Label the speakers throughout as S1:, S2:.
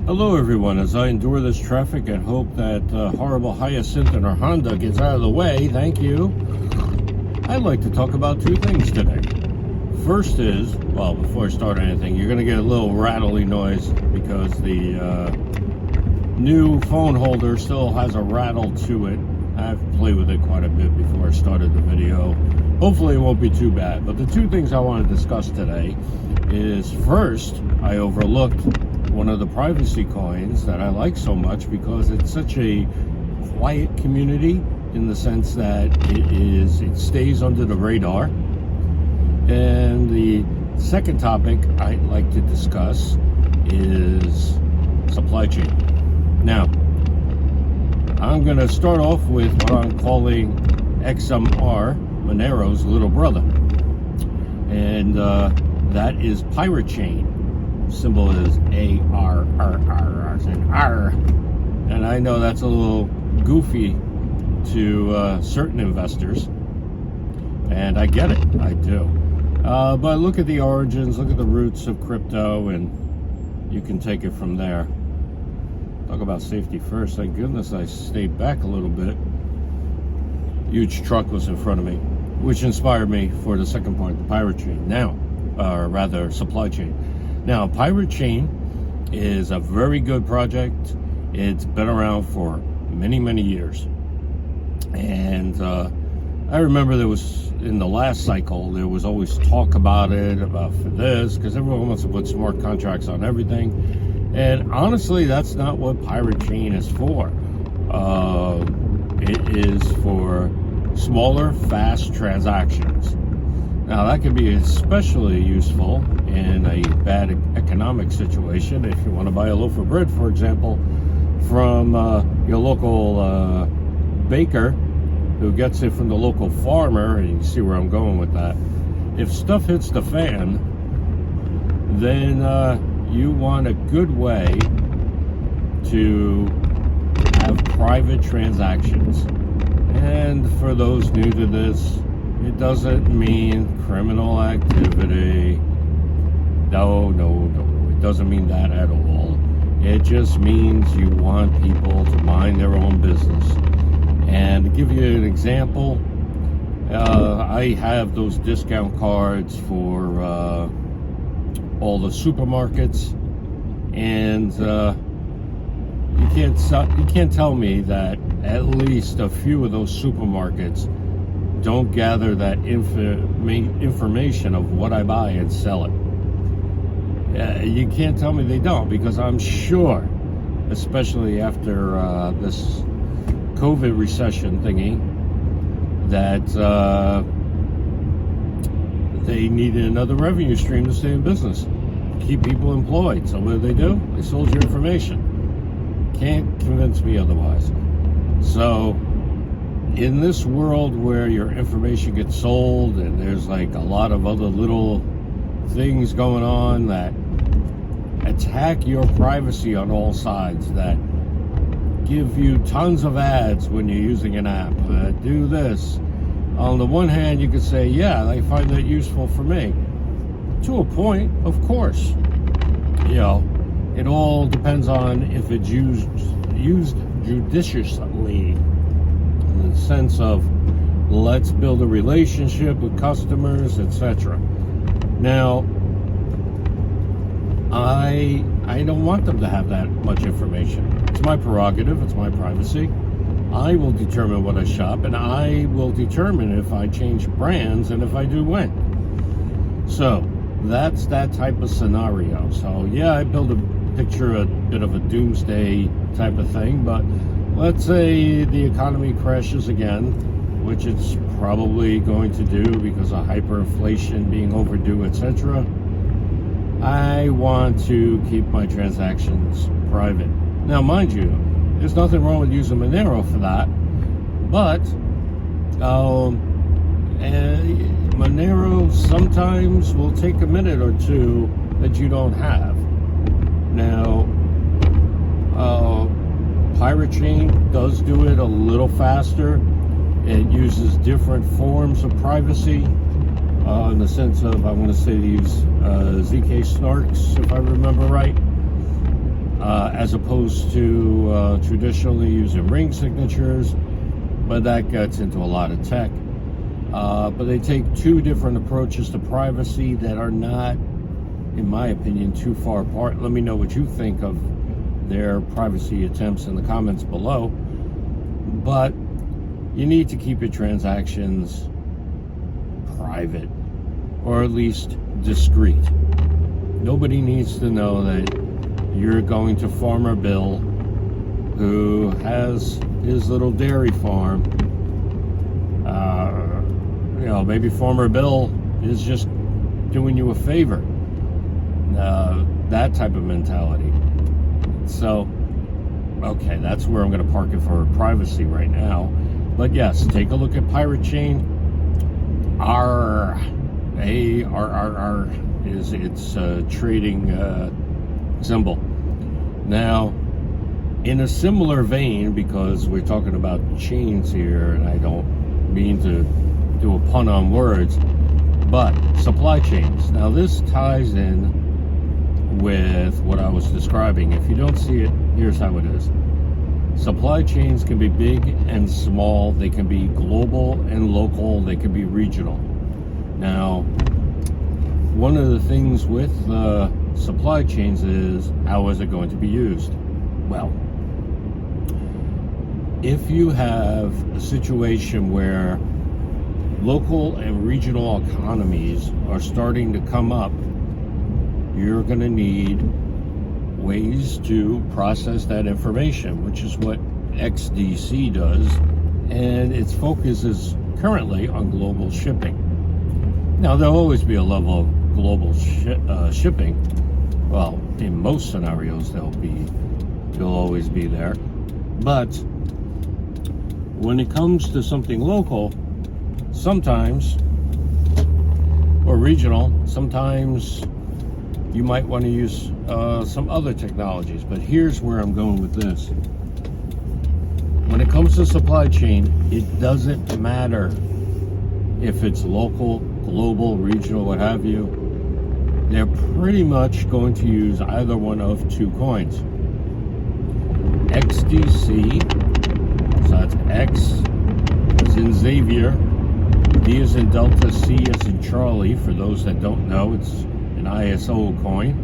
S1: Hello everyone, as I endure this traffic and hope that horrible Hyacinth and her Honda gets out of the way, thank you, I'd like to talk about two things today. First is, well, before I start anything, you're going to get a little rattly noise because the new phone holder still has a rattle to it. I've played with it quite a bit before I started the video. Hopefully it won't be too bad. But the two things I want to discuss today is, first, I overlooked one of the privacy coins that I like so much because it's such a quiet community in the sense that it stays under the radar. And the second topic I'd like to discuss is supply chain. Now, I'm going to start off with what I'm calling XMR, Monero's little brother. And that is Pirate Chain. Symbol is ARRR, as in R. And I know that's a little goofy to certain investors. And I get it, I do. But look at the origins, look at the roots of crypto, and you can take it from there. Talk about safety first. Thank goodness I stayed back a little bit. Huge truck was in front of me, which inspired me for the second point, the Pirate Chain. Now, or rather, supply chain. Now, Pirate Chain is a very good project. It's been around for many, many years. And I remember there was, in the last cycle, there was always talk about it, about for this, because everyone wants to put smart contracts on everything. And honestly, that's not what Pirate Chain is for. It is for smaller, fast transactions. Now, that can be especially useful in a bad economic situation. If you want to buy a loaf of bread, for example, from your local baker who gets it from the local farmer, and you see where I'm going with that. If stuff hits the fan, then you want a good way to have private transactions. And for those new to this, it doesn't mean criminal activity. No, it doesn't mean that at all. It just means you want people to mind their own business. And to give you an example, I have those discount cards for all the supermarkets, and you can't tell me that at least a few of those supermarkets don't gather that information of what I buy and sell it. You can't tell me they don't, because I'm sure, especially after this COVID recession thingy, that they needed another revenue stream to stay in business, keep people employed. So what do? They sold your information. Can't convince me otherwise. So in this world where your information gets sold and there's like a lot of other little things going on that attack your privacy on all sides, that give you tons of ads when you're using an app, do this. On the one hand, you could say, yeah, I find that useful for me. To a point, of course. You know, it all depends on if it's used judiciously, in the sense of let's build a relationship with customers, etc. Now, I don't want them to have that much information. It's my prerogative, it's my privacy. I will determine what I shop, and I will determine if I change brands, and if I do, when. So that's that type of scenario. So yeah, I build a picture, a bit of a doomsday type of thing, but let's say the economy crashes again, which it's probably going to do because of hyperinflation being overdue, etc. I want to keep my transactions private. Now, mind you, there's nothing wrong with using Monero for that, but Monero sometimes will take a minute or two that you don't have. Now, Pirate Chain does do it a little faster. It uses different forms of privacy in the sense of, I want to say, to use ZK snarks, if I remember right. as opposed to traditionally using ring signatures, but that gets into a lot of tech. But they take two different approaches to privacy that are not, in my opinion, too far apart. Let me know what you think of their privacy attempts in the comments below. But you need to keep your transactions private, or at least discreet. Nobody needs to know that you're going to Farmer Bill, who has his little dairy farm. Maybe Farmer Bill is just doing you a favor. That type of mentality. So, okay, that's where I'm going to park it for privacy right now. But yes, take a look at Pirate Chain. ARRR is its trading symbol. Now, in a similar vein, because we're talking about chains here, and I don't mean to do a pun on words, but supply chains. Now, this ties in with what I was describing. If you don't see it, here's how it is. Supply chains can be big and small. They can be global and local. They can be regional. Now, one of the things with supply chains is, how is it going to be used? Well, if you have a situation where local and regional economies are starting to come up, you're going to need ways to process that information, which is what XDC does, and its focus is currently on global shipping. Now, there'll always be a level of global shipping. Well, in most scenarios, they'll always be there. But when it comes to something local, sometimes, or regional, sometimes you might want to use some other technologies. But here's where I'm going with this. When it comes to supply chain, it doesn't matter if it's local, global, regional, what have you. They're pretty much going to use either one of two coins. XDC, so that's X as in Xavier, D as in Delta, C as in Charlie. For those that don't know, it's an ISO coin,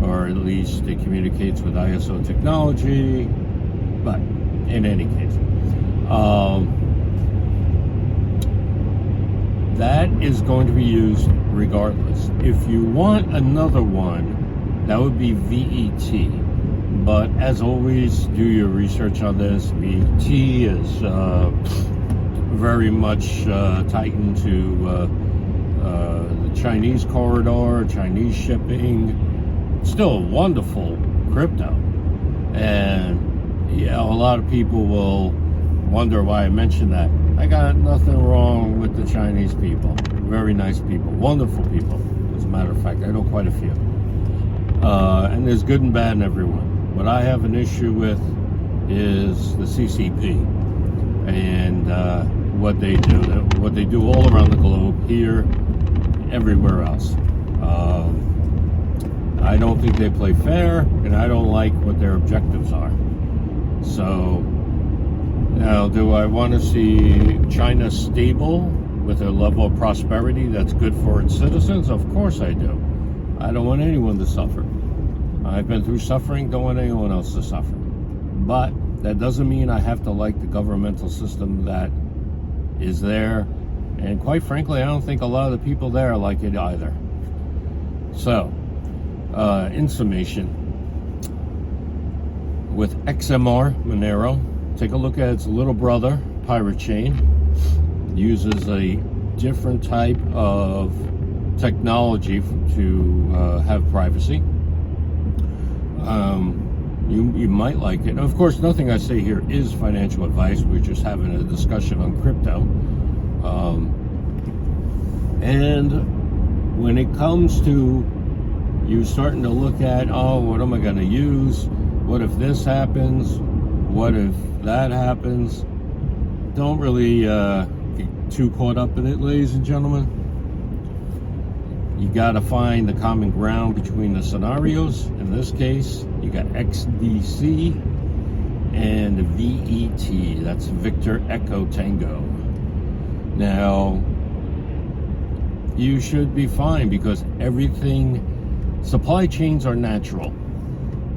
S1: or at least it communicates with ISO technology. But in any case, that is going to be used regardless. If you want another one, that would be VET. But as always, do your research on this. VET is very much tied into the Chinese corridor, Chinese shipping. Still a wonderful crypto. And yeah, a lot of people will wonder why I mentioned that. I got nothing wrong with the Chinese people. Very nice people, wonderful people. As a matter of fact, I know quite a few. And there's good and bad in everyone. What I have an issue with is the CCP and what they do all around the globe, here, everywhere else. I don't think they play fair, and I don't like what their objectives are. So, now, do I want to see China stable with a level of prosperity that's good for its citizens? Of course I do. I don't want anyone to suffer. I've been through suffering, don't want anyone else to suffer. But that doesn't mean I have to like the governmental system that is there. And quite frankly, I don't think a lot of the people there like it either. So, in summation, with XMR, Monero, take a look at its little brother, Pirate Chain. Uses a different type of technology to have privacy. You might like it. Of course, nothing I say here is financial advice. We're just having a discussion on crypto. And when it comes to you starting to look at, oh, what am I going to use? What if this happens? What if that happens? Don't really get too caught up in it, ladies and gentlemen. You got to find the common ground between the scenarios. In this case, you got XDC and VET. That's Victor Echo Tango. Now, you should be fine because supply chains are natural.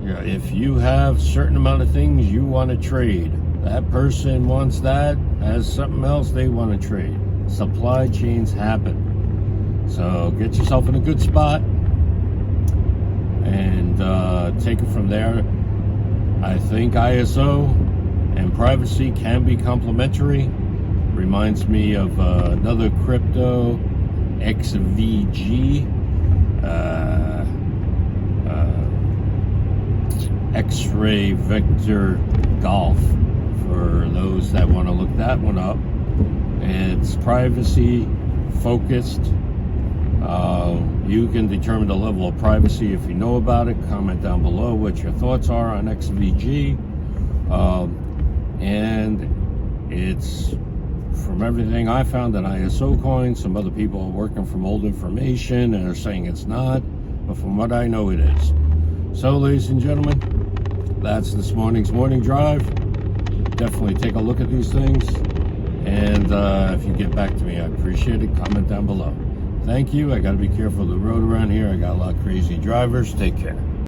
S1: Yeah, if you have certain amount of things you want to trade, that person wants that, has something else they want to trade. Supply chains happen. So get yourself in a good spot and take it from there. I think ISO and privacy can be complementary. Reminds me of another crypto, XVG, X-Ray Vector Golf, for those that want to look that one up. It's privacy focused. You can determine the level of privacy if you know about it. Comment down below what your thoughts are on XVG. And it's, from everything I found on ISO coin, some other people are working from old information and are saying it's not, but from what I know it is. So, ladies and gentlemen, that's this morning's morning drive. Definitely take a look at these things, and if you get back to me, I appreciate it. Comment down below. Thank you. I got to be careful of the road around here. I got a lot of crazy drivers. Take care.